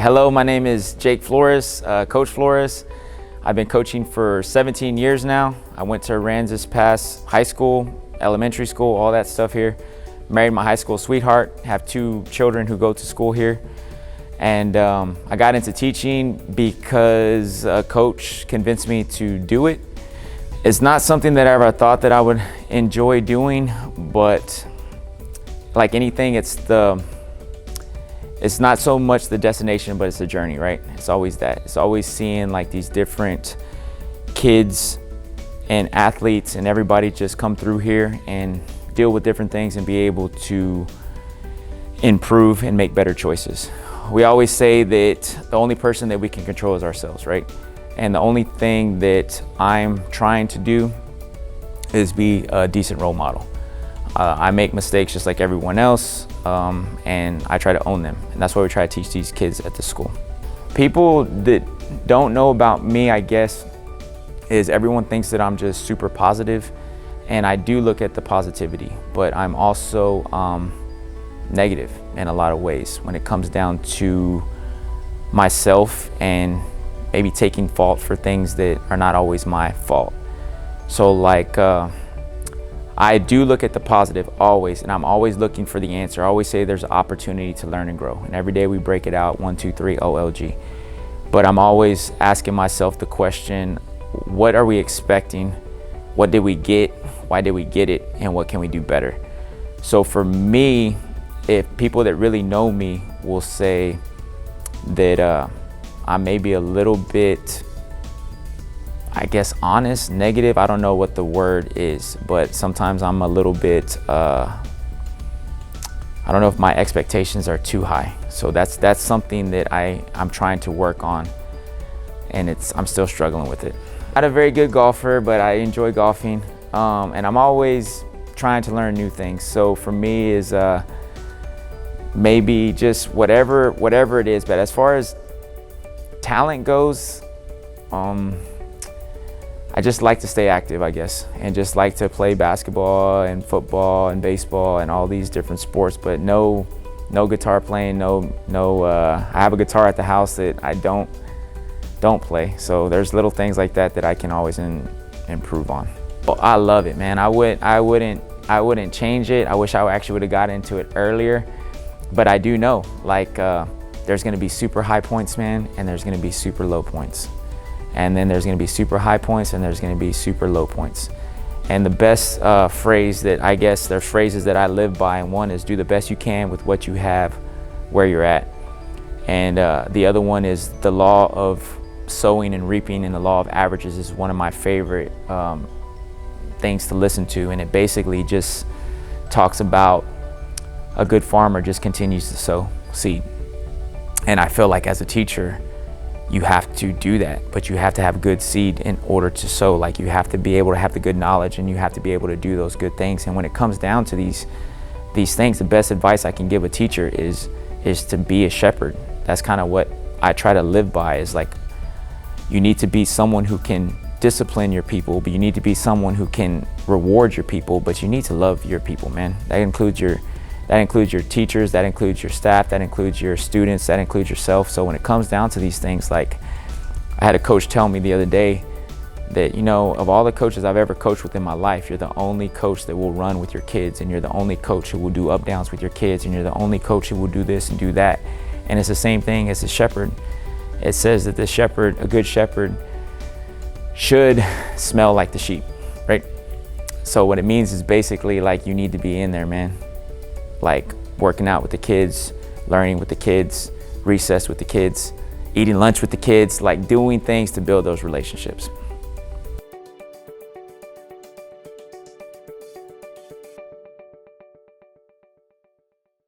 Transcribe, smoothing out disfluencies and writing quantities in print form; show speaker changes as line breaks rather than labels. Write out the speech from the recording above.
Hello, my name is Jake Flores, Coach Flores. I've been coaching for 17 years now. I went to Aransas past high school, elementary school, all that stuff here. Married my high school sweetheart, have 2 children who go to school here. And I got into teaching because a coach convinced me to do it. It's not something that I ever thought that I would enjoy doing, but like anything, it's not so much the destination, but it's the journey, right? It's always that. It's always seeing like these different kids and athletes and everybody just come through here and deal with different things and be able to improve and make better choices. We always say that the only person that we can control is ourselves, right? And the only thing that I'm trying to do is be a decent role model. I make mistakes just like everyone else, and I try to own them. And that's what we try to teach these kids at the school. People that don't know about me, I guess, is everyone thinks that I'm just super positive, and I do look at the positivity, but I'm also negative in a lot of ways when it comes down to myself and maybe taking fault for things that are not always my fault. So like, I do look at the positive always, and I'm always looking for the answer. I always say there's an opportunity to learn and grow, and every day we break it out, 1, 2, 3, OLG. But I'm always asking myself the question, what are we expecting? What did we get? Why did we get it? And what can we do better? So for me, if people that really know me will say that I may be a little bit, I guess, honest, negative, I don't know what the word is, but sometimes I'm a little bit, I don't know if my expectations are too high. So that's something that I'm trying to work on, and I'm still struggling with it. I'm not a very good golfer, but I enjoy golfing, and I'm always trying to learn new things. So for me is maybe just whatever it is, but as far as talent goes, I just like to stay active, I guess, and just like to play basketball and football and baseball and all these different sports, but no guitar playing, I have a guitar at the house that I don't play. So there's little things like that I can always improve on. But I love it, man. I wouldn't change it. I wish I actually would have got into it earlier, but I do know, like, there's gonna be super high points, man, and there's gonna be super low points. And then there's gonna be super high points and there's gonna be super low points. And the best phrase that, I guess, there's phrases that I live by, and one is do the best you can with what you have where you're at. And the other one is the law of sowing and reaping, and the law of averages is one of my favorite things to listen to. And it basically just talks about a good farmer just continues to sow seed. And I feel like as a teacher, you have to do that, but you have to have good seed in order to sow. Like, you have to be able to have the good knowledge, and you have to be able to do those good things. And when it comes down to these things, the best advice I can give a teacher is to be a shepherd. That's kind of what I try to live by, is like, you need to be someone who can discipline your people, but you need to be someone who can reward your people, but you need to love your people, man. That includes your teachers, that includes your staff, that includes your students, that includes yourself. So when it comes down to these things, like, I had a coach tell me the other day that, you know, of all the coaches I've ever coached with in my life, you're the only coach that will run with your kids, and you're the only coach who will do up downs with your kids, and you're the only coach who will do this and do that. And it's the same thing as a shepherd. It says that a good shepherd should smell like the sheep, right? So what it means is basically, like, you need to be in there, man. Like, working out with the kids, learning with the kids, recess with the kids, eating lunch with the kids, like doing things to build those relationships.